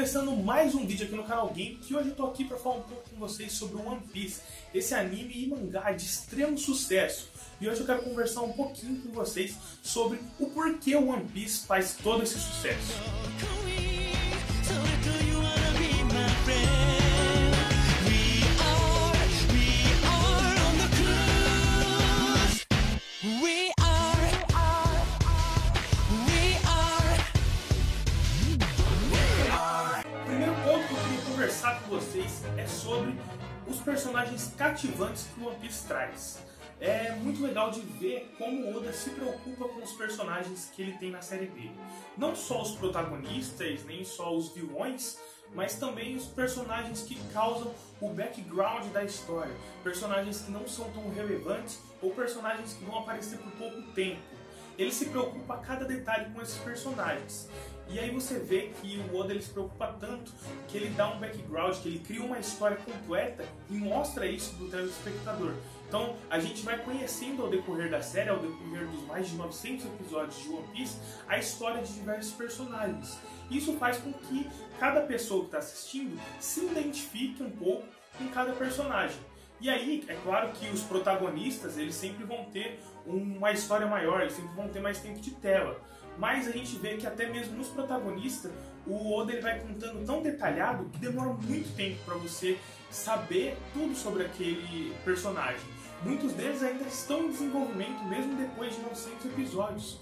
começando mais um vídeo aqui no canal Game, que hoje eu tô aqui para falar um pouco com vocês sobre o One Piece, esse anime e mangá de extremo sucesso. E hoje eu quero conversar um pouquinho com vocês sobre o porquê o One Piece faz todo esse sucesso. Conversar com vocês é sobre os personagens cativantes que o One Piece traz. É muito legal de ver como o Oda se preocupa com os personagens que ele tem na série dele. Não só os protagonistas, nem só os vilões, mas também os personagens que causam o background da história. Personagens que não são tão relevantes ou personagens que vão aparecer por pouco tempo. Ele se preocupa a cada detalhe com esses personagens. E aí você vê que o Oda ele se preocupa tanto que ele dá um background, que ele cria uma história completa e mostra isso para o telespectador. Então a gente vai conhecendo ao decorrer da série, ao decorrer dos mais de 900 episódios de One Piece, a história de diversos personagens. Isso faz com que cada pessoa que está assistindo se identifique um pouco com cada personagem. E aí, é claro que os protagonistas, eles sempre vão ter uma história maior, eles sempre vão ter mais tempo de tela. Mas a gente vê que até mesmo nos protagonistas, o Oda ele vai contando tão detalhado que demora muito tempo para você saber tudo sobre aquele personagem. Muitos deles ainda estão em desenvolvimento, mesmo depois de 900 episódios.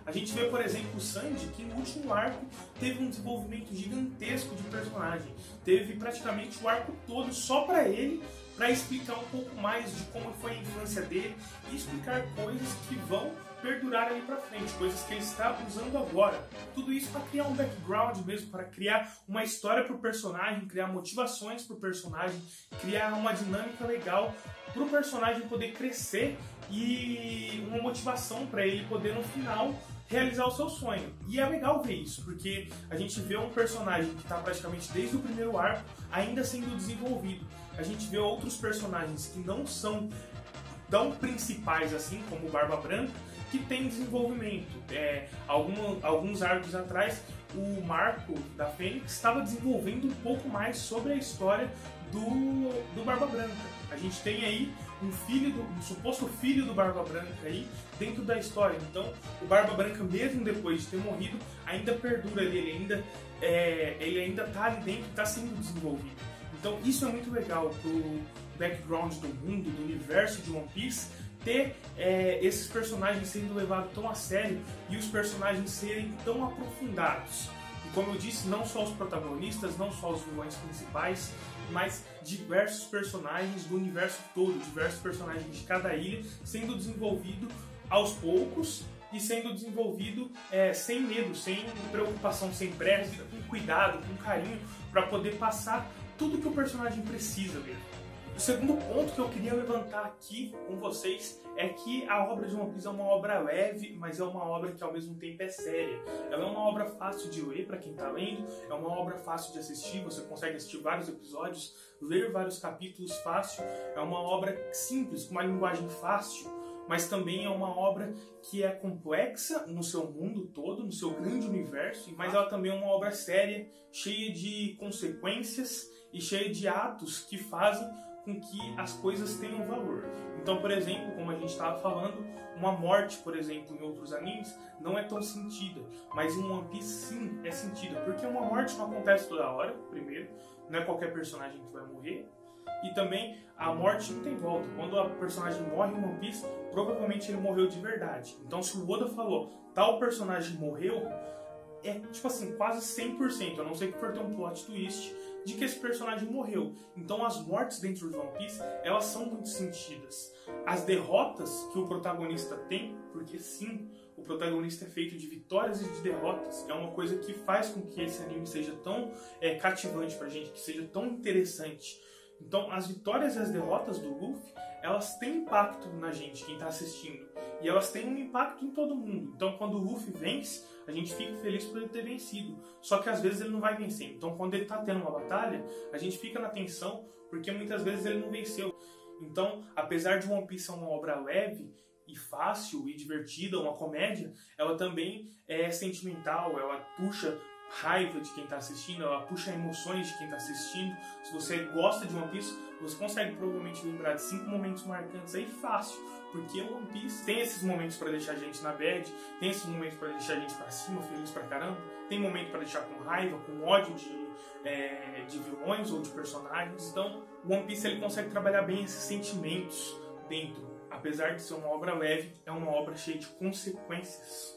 A gente vê, por exemplo, o Sanji, que no último arco teve um desenvolvimento gigantesco de personagem. Teve praticamente o arco todo só para ele, para explicar um pouco mais de como foi a infância dele e explicar coisas que vão perdurar ali para frente, coisas que ele está usando agora. Tudo isso para criar um background mesmo, para criar uma história para o personagem, criar motivações para o personagem, criar uma dinâmica legal para o personagem poder crescer e uma motivação para ele poder no final realizar o seu sonho. E é legal ver isso, porque a gente vê um personagem que está praticamente desde o primeiro arco ainda sendo desenvolvido. A gente vê outros personagens que não são tão principais assim, como o Barba Branca, que tem desenvolvimento. Alguns arcos atrás, o Marco da Fênix estava desenvolvendo um pouco mais sobre a história do Barba Branca. A gente tem aí um suposto filho do Barba Branca aí dentro da história. Então, o Barba Branca, mesmo depois de ter morrido, ainda perdura ali, ele ainda está ali dentro e está sendo desenvolvido. Então, isso é muito legal pro background do mundo, do universo de One Piece, ter esses personagens sendo levados tão a sério e os personagens serem tão aprofundados. E como eu disse, não só os protagonistas, não só os vilões principais, mas diversos personagens do universo todo, diversos personagens de cada ilha sendo desenvolvido aos poucos e sendo desenvolvido sem medo, sem preocupação, sem pressa, com cuidado, com carinho, para poder passar tudo que o personagem precisa mesmo. O segundo ponto que eu queria levantar aqui com vocês é que a obra de One Piece é uma obra leve, mas é uma obra que ao mesmo tempo é séria. Ela é uma obra fácil de ler para quem está lendo, é uma obra fácil de assistir, você consegue assistir vários episódios, ler vários capítulos fácil, é uma obra simples, com uma linguagem fácil, mas também é uma obra que é complexa no seu mundo todo, no seu grande universo, mas ela também é uma obra séria, cheia de consequências e cheia de atos que fazem com que as coisas tenham valor. Então, por exemplo, como a gente estava falando, uma morte, por exemplo, em outros animes, não é tão sentida, mas em One Piece sim é sentida, porque uma morte não acontece toda hora, primeiro, não é qualquer personagem que vai morrer, e também a morte não tem volta. Quando a personagem morre em One Piece, provavelmente ele morreu de verdade. Então, se o Oda falou, tal personagem morreu, é tipo assim, quase 100%, a não ser que for ter um plot twist de que esse personagem morreu. Então as mortes dentro de One Piece, elas são muito sentidas. As derrotas que o protagonista tem, porque sim, o protagonista é feito de vitórias e de derrotas, é uma coisa que faz com que esse anime seja tão cativante pra gente, que seja tão interessante. Então as vitórias e as derrotas do Luffy, elas têm impacto na gente, quem está assistindo. E elas têm um impacto em todo mundo. Então quando o Luffy vence, a gente fica feliz por ele ter vencido. Só que às vezes ele não vai vencer. Então quando ele está tendo uma batalha, a gente fica na tensão, porque muitas vezes ele não venceu. Então, apesar de One Piece ser uma obra leve e fácil e divertida, uma comédia, ela também é sentimental, ela puxa raiva de quem está assistindo, ela puxa emoções de quem está assistindo. Se você gosta de One Piece, você consegue provavelmente lembrar de 5 momentos marcantes aí fácil, porque o One Piece tem esses momentos para deixar a gente na bad, tem esses momentos para deixar a gente para cima, feliz pra caramba, tem momento para deixar com raiva, com ódio de vilões ou de personagens. Então o One Piece ele consegue trabalhar bem esses sentimentos dentro. Apesar de ser uma obra leve, é uma obra cheia de consequências.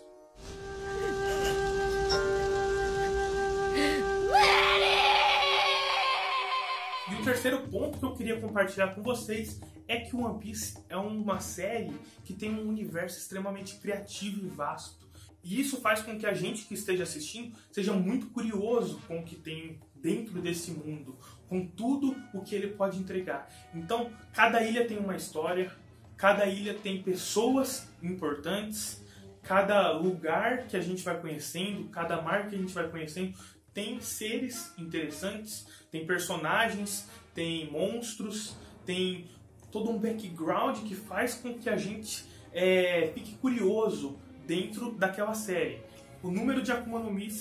E o terceiro ponto que eu queria compartilhar com vocês é que o One Piece é uma série que tem um universo extremamente criativo e vasto. E isso faz com que a gente que esteja assistindo seja muito curioso com o que tem dentro desse mundo, com tudo o que ele pode entregar. Então, cada ilha tem uma história, cada ilha tem pessoas importantes, cada lugar que a gente vai conhecendo, cada mar que a gente vai conhecendo, tem seres interessantes, tem personagens, tem monstros, tem todo um background que faz com que a gente fique curioso dentro daquela série. O número de Akuma no Mi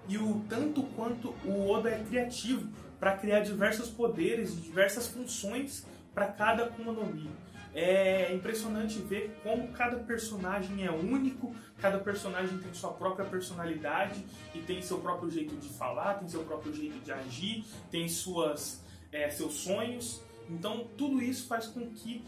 e o tanto quanto o Oda é criativo para criar diversos poderes e diversas funções para cada Akuma no Mi. É impressionante ver como cada personagem é único, cada personagem tem sua própria personalidade e tem seu próprio jeito de falar, tem seu próprio jeito de agir, tem seus sonhos. Então tudo isso faz com que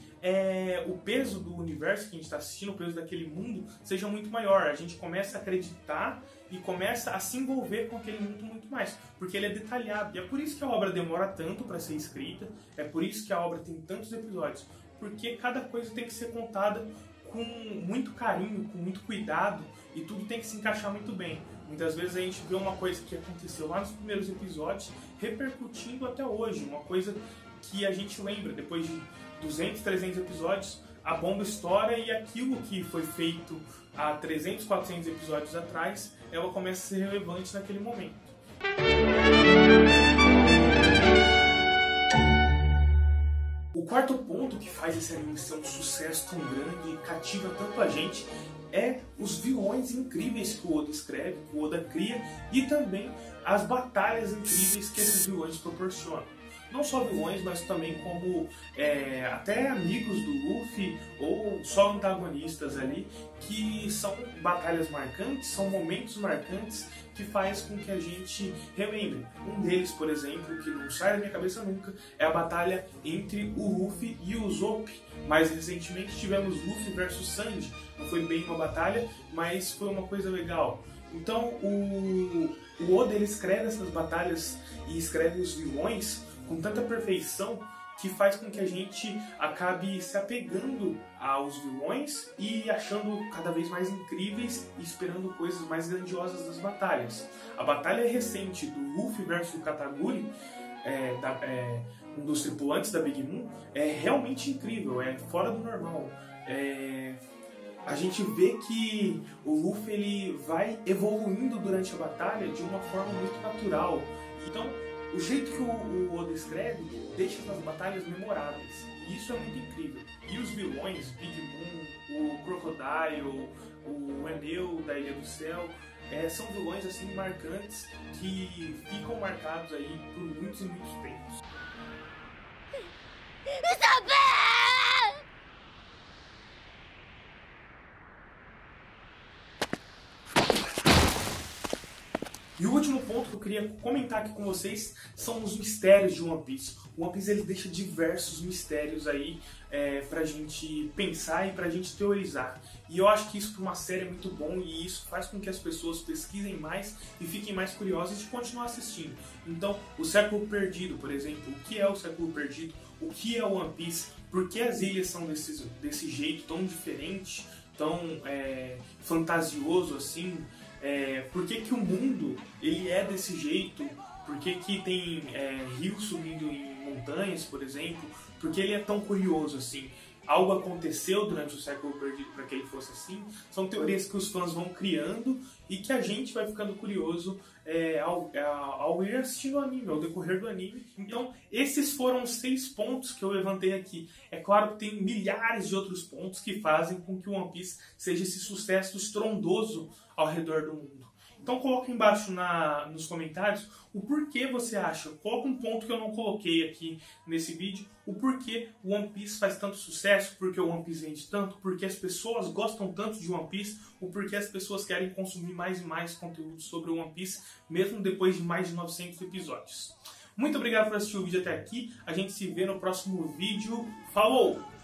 o peso do universo que a gente está assistindo, o peso daquele mundo, seja muito maior. A gente começa a acreditar e começa a se envolver com aquele mundo muito mais, porque ele é detalhado. E é por isso que a obra demora tanto para ser escrita, é por isso que a obra tem tantos episódios, porque cada coisa tem que ser contada com muito carinho, com muito cuidado, e tudo tem que se encaixar muito bem. Muitas vezes a gente vê uma coisa que aconteceu lá nos primeiros episódios repercutindo até hoje, uma coisa que a gente lembra, depois de 200, 300 episódios, a bomba estoura e aquilo que foi feito há 300, 400 episódios atrás, ela começa a ser relevante naquele momento. O quarto ponto que faz esse anime ser um sucesso tão grande e cativa tanto a gente é os vilões incríveis que o Oda escreve, que o Oda cria, e também as batalhas incríveis que esses vilões proporcionam. Não só vilões, mas também como até amigos do Luffy ou só antagonistas ali, que são batalhas marcantes, são momentos marcantes que faz com que a gente relembre. Um deles, por exemplo, que não sai da minha cabeça nunca, é a batalha entre o Luffy e o Usopp. Mais recentemente tivemos Luffy versus Sanji. Não foi bem uma batalha, mas foi uma coisa legal. Então o Oda ele escreve essas batalhas e escreve os vilões com tanta perfeição que faz com que a gente acabe se apegando aos vilões e achando cada vez mais incríveis e esperando coisas mais grandiosas das batalhas. A batalha recente do Luffy versus o Kataguri, um dos tripulantes da Big Mom, é realmente incrível, é fora do normal. A gente vê que o Luffy ele vai evoluindo durante a batalha de uma forma muito natural. Então, o jeito que o Oda escreve deixa essas batalhas memoráveis. E isso é muito incrível. E os vilões, Big Mom, o Crocodile, o Enel da Ilha do Céu, são vilões assim marcantes que ficam marcados aí por muitos e muitos tempos. E o último ponto que eu queria comentar aqui com vocês são os mistérios de One Piece. O One Piece ele deixa diversos mistérios aí pra gente pensar e pra gente teorizar. E eu acho que isso para uma série é muito bom e isso faz com que as pessoas pesquisem mais e fiquem mais curiosas de continuar assistindo. Então, o Século Perdido, por exemplo, o que é o Século Perdido? O que é o One Piece? Por que as ilhas são desse jeito tão diferente, tão fantasioso assim? Por que que o mundo ele é desse jeito? Por que que tem rios subindo em montanhas, por exemplo? Por que ele é tão curioso assim? Algo aconteceu durante o Século Perdido para que ele fosse assim? São teorias que os fãs vão criando e que a gente vai ficando curioso ao ir assistindo o anime, ao decorrer do anime. Então, esses foram os 6 pontos que eu levantei aqui. É claro que tem milhares de outros pontos que fazem com que o One Piece seja esse sucesso estrondoso ao redor do mundo. Então coloca embaixo nos comentários o porquê você acha. Coloca um ponto que eu não coloquei aqui nesse vídeo. O porquê o One Piece faz tanto sucesso, porque o One Piece vende tanto, porque as pessoas gostam tanto de One Piece, o porquê as pessoas querem consumir mais e mais conteúdo sobre o One Piece, mesmo depois de mais de 900 episódios. Muito obrigado por assistir o vídeo até aqui. A gente se vê no próximo vídeo. Falou!